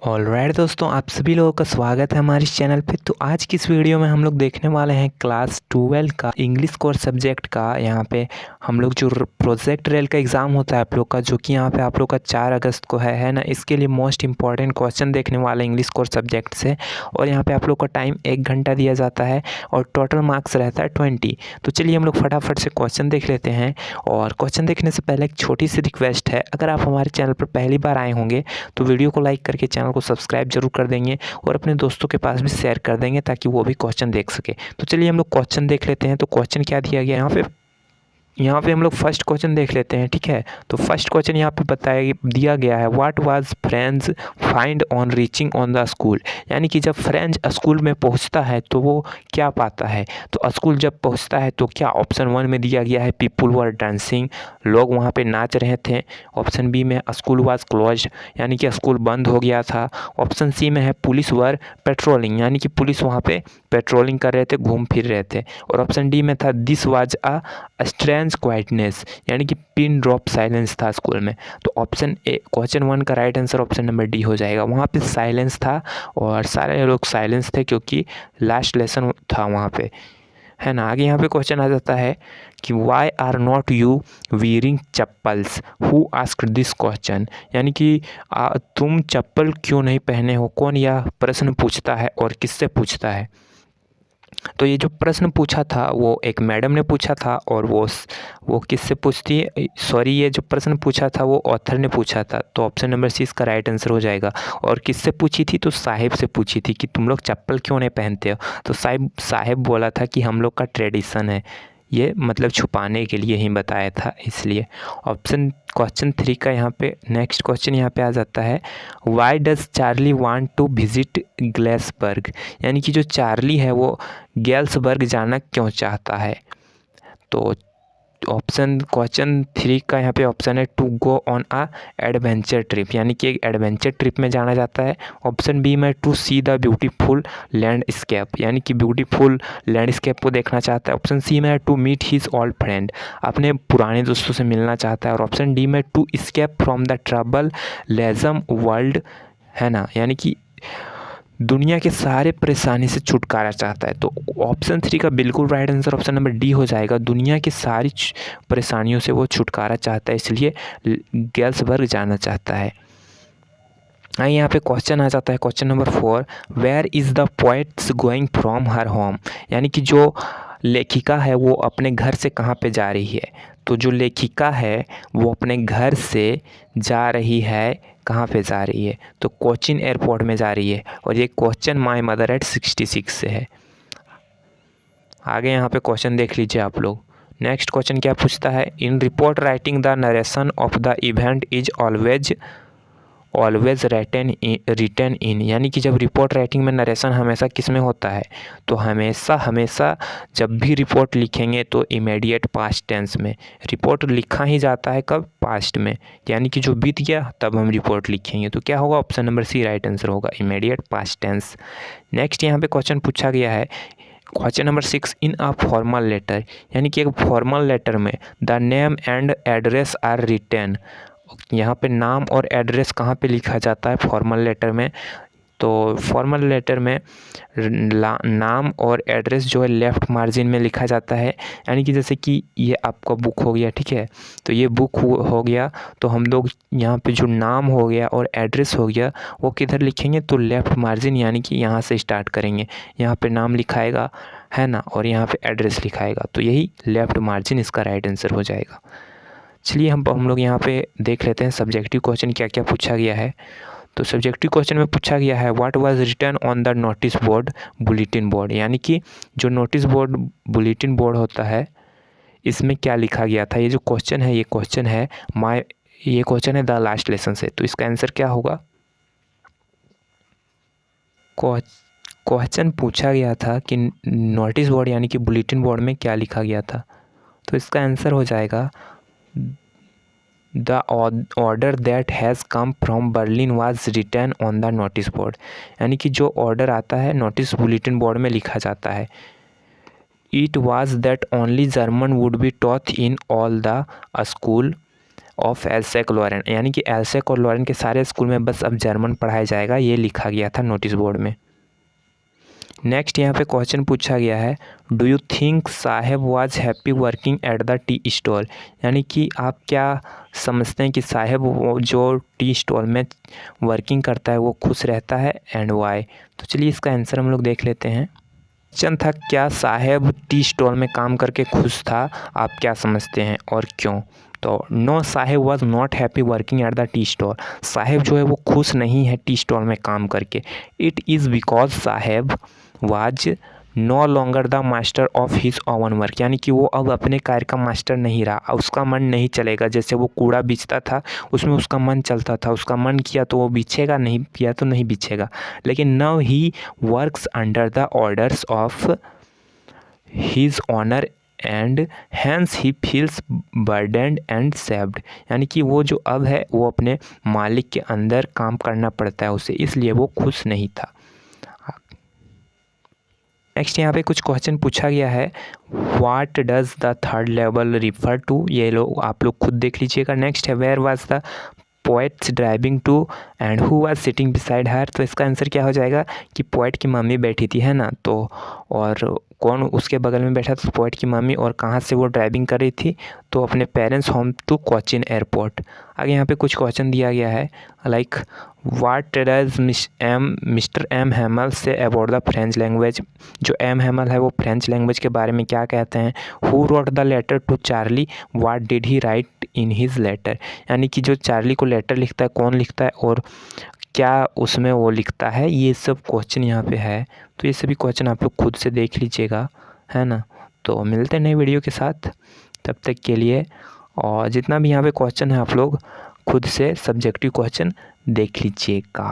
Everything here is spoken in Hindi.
ऑलराइट दोस्तों, आप सभी लोगों का स्वागत है हमारे इस चैनल पे। तो आज की इस वीडियो में हम लोग देखने वाले हैं क्लास 12 का इंग्लिश कोर्स सब्जेक्ट का। यहाँ पे हम लोग जो प्रोजेक्ट रेल का एग्ज़ाम होता है आप लोग का, जो कि यहाँ पे आप लोग का 4 अगस्त को है ना। इसके लिए मोस्ट इंपॉर्टेंट क्वेश्चन देखने वाले इंग्लिश कोर्स सब्जेक्ट से। और यहाँ पर आप लोग का टाइम 1 घंटा दिया जाता है और टोटल मार्क्स रहता है 20। तो चलिए हम लोग फटाफट से क्वेश्चन देख लेते हैं। और क्वेश्चन देखने से पहले एक छोटी सी रिक्वेस्ट है, अगर आप हमारे चैनल पर पहली बार आए होंगे तो वीडियो को लाइक करके चैनल को सब्सक्राइब जरूर कर देंगे और अपने दोस्तों के पास भी शेयर कर देंगे ताकि वो भी क्वेश्चन देख सके। तो चलिए हम लोग क्वेश्चन देख लेते हैं। तो क्वेश्चन क्या दिया गया यहाँ पे हम लोग फर्स्ट क्वेश्चन देख लेते हैं, ठीक है। तो फर्स्ट क्वेश्चन यहाँ पे दिया गया है, what was French find on reaching on the school. यानी कि जब फ्रेंच स्कूल में पहुँचता है तो वो क्या पाता है। तो स्कूल जब पहुँचता है तो क्या ऑप्शन 1 में दिया गया है, पीपुल वर डांसिंग, लोग वहाँ पे नाच रहे थे। ऑप्शन बी में स्कूल वाज क्लोज, यानी कि स्कूल बंद हो गया था। ऑप्शन सी में है पुलिस वर पेट्रोलिंग, यानी कि पुलिस वहाँ पे पेट्रोलिंग कर रहे थे, घूम फिर रहे थे। और ऑप्शन डी में था this was a strange quietness, यानी कि पिन ड्रॉप साइलेंस था स्कूल में। तो ऑप्शन ए क्वेश्चन 1 का right answer option number D हो जाएगा। वहाँ पे साइलेंस था और सारे लोग साइलेंस थे क्योंकि लास्ट लेसन था वहाँ पे, है ना। आगे यहाँ पे क्वेश्चन आ जाता है कि why are not you wearing chappals, who asked this question. यानी कि तुम चप्पल क्यों नहीं पहने हो, कौन यह प्रश्न पूछता है और किससे पूछता है। तो ये जो प्रश्न पूछा था वो एक मैडम ने पूछा था और वो किससे पूछती है, सॉरी, ये जो प्रश्न पूछा था वो ऑथर ने पूछा था। तो ऑप्शन नंबर सी इसका राइट आंसर हो जाएगा। और किससे पूछी थी, तो साहिब से पूछी थी कि तुम लोग चप्पल क्यों नहीं पहनते हो। तो साहिब बोला था कि हम लोग का ट्रेडिशन है, ये मतलब छुपाने के लिए ही बताया था इसलिए। क्वेश्चन 3 का यहाँ पे नेक्स्ट क्वेश्चन यहाँ पे आ जाता है, why does Charlie want to visit Glasburg. यानी कि जो चार्ली है वो गेल्सबर्ग जाना क्यों चाहता है। तो क्वेश्चन 3 का यहाँ पे ऑप्शन है to go on a adventure trip, यानी कि एक एडवेंचर ट्रिप में जाना जाता है। ऑप्शन बी में to see the beautiful landscape, यानी कि ब्यूटीफुल लैंडस्केप को देखना चाहता है। ऑप्शन सी में है to meet his old friend, अपने पुराने दोस्तों से मिलना चाहता है। और ऑप्शन डी में to escape from the troublesome world, है ना, यानी कि दुनिया के सारे परेशानी से छुटकारा चाहता है। तो ऑप्शन 3 का बिल्कुल right answer option number D हो जाएगा। दुनिया की सारी परेशानियों से वो छुटकारा चाहता है, इसलिए गेल्सबर्ग जाना चाहता है। यहाँ पे क्वेश्चन आ जाता है question number 4, where is the poets going from her home. यानी कि जो लेखिका है वो अपने घर से कहाँ पे जा रही है। तो जो लेखिका है वो अपने घर से जा रही है, कहाँ पे जा रही है, तो कोचीन एयरपोर्ट में जा रही है। और ये क्वेश्चन माय मदर एट 66 से है। आगे यहाँ पे क्वेश्चन देख लीजिए आप लोग। नेक्स्ट क्वेश्चन क्या पूछता है, in report writing the narration of the event is always written in. यानी कि जब रिपोर्ट राइटिंग में नरेशन हमेशा किस में होता है, तो हमेशा जब भी रिपोर्ट लिखेंगे तो इमीडिएट पास्ट टेंस में रिपोर्ट लिखा ही जाता है। कब, पास्ट में, यानी कि जो बीत गया तब हम रिपोर्ट लिखेंगे। तो क्या होगा, option number C right answer होगा, इमीडिएट पास्ट टेंस। नेक्स्ट यहाँ पे क्वेश्चन पूछा गया है question number 6, in a formal letter, यानी कि एक फॉर्मल लेटर में the name and address are written. यहाँ पे नाम और एड्रेस कहाँ पे लिखा जाता है फॉर्मल लेटर में, तो फॉर्मल लेटर में नाम और एड्रेस जो है लेफ़्ट मार्जिन में लिखा जाता है। यानी कि जैसे कि ये आपका बुक हो गया, ठीक है, तो ये बुक हो गया, तो हम लोग यहाँ पे जो नाम हो गया और एड्रेस हो गया वो किधर लिखेंगे, तो लेफ़्ट मार्जिन, यानी कि यहाँ से स्टार्ट करेंगे। यहाँ पे नाम लिखाएगा, है ना, और यहाँ पे एड्रेस लिखाएगा, तो यही लेफ़्ट मार्जिन इसका राइट आंसर हो जाएगा। चलिए हम लोग यहाँ पे देख लेते हैं सब्जेक्टिव क्वेश्चन क्या क्या पूछा गया है। तो सब्जेक्टिव क्वेश्चन में पूछा गया है, what was written on the notice board bulletin board. यानी कि जो नोटिस बोर्ड बुलेटिन बोर्ड होता है इसमें क्या लिखा गया था। ये जो क्वेश्चन है, ये क्वेश्चन है द लास्ट लेसन से। तो इसका आंसर क्या होगा, क्वेश्चन पूछा गया था कि नोटिस बोर्ड यानी कि बुलेटिन बोर्ड में क्या लिखा गया था। तो इसका आंसर हो जाएगा the order that has come from Berlin was written on the notice board. यानी कि जो ऑर्डर आता है नोटिस बुलेटिन बोर्ड में लिखा जाता है। It was that only German would be taught in all the school of Alsace Lorraine, यानी कि एल्सेक और लॉरेन के सारे स्कूल में बस अब जर्मन पढ़ाया जाएगा, ये लिखा गया था नोटिस बोर्ड में। नेक्स्ट यहाँ पे क्वेश्चन पूछा गया है, do you think Saheb was happy working at the tea stall, यानी कि आप क्या समझते हैं कि साहेब वो जो टी स्टॉल में वर्किंग करता है वो खुश रहता है, एंड वाई। तो चलिए इसका आंसर हम लोग देख लेते हैं। क्वेश्चन था, क्या साहेब टी स्टॉल में काम करके खुश था, आप क्या समझते हैं और क्यों। तो no, Saheb was not happy working at the tea stall, Saheb जो है वो खुश नहीं है टी स्टॉल में काम करके। It is because Saheb was no longer the master of his own work, यानी कि वो अब अपने कार्य का मास्टर नहीं रहा, उसका मन नहीं चलेगा। जैसे वो कूड़ा बीचता था उसमें उसका मन चलता था, उसका मन किया तो वो बीछेगा, नहीं किया तो नहीं बीछेगा। लेकिन now he works under the orders of his honour and hence he feels burdened and saved, यानी कि वो जो अब है वो अपने मालिक के अंदर काम करना पड़ता है उसे, इसलिए वो खुश नहीं था। नेक्स्ट यहाँ पे कुछ क्वेश्चन पूछा गया है, what does the third level refer to, ये लोग आप लोग खुद देख लीजिएगा। नेक्स्ट है, where was the poets driving to and who was sitting beside her, तो इसका आंसर क्या हो जाएगा कि पोएट की मम्मी बैठी थी, है ना, तो और कौन उसके बगल में बैठा था, पोएट की मम्मी, और कहाँ से वो ड्राइविंग कर रही थी, तो अपने parents home to Cochin airport. आगे यहाँ पे कुछ क्वेश्चन दिया गया है, like what does mister M Hamel say about the French language, जो एम हैमल है वो फ्रेंच लैंग्वेज के बारे में क्या कहते हैं। Who wrote the letter to Charlie, what did he write in his letter, यानी कि जो चार्ली को लेटर लिखता है कौन लिखता है और क्या उसमें वो लिखता है, ये सब क्वेश्चन यहाँ पे है। तो ये सभी क्वेश्चन आप लोग खुद से देख लीजिएगा, है ना। तो मिलते हैं नई वीडियो के साथ, तब तक के लिए। और जितना भी यहाँ पे क्वेश्चन है आप लोग खुद से सब्जेक्टिव क्वेश्चन देख लीजिएगा।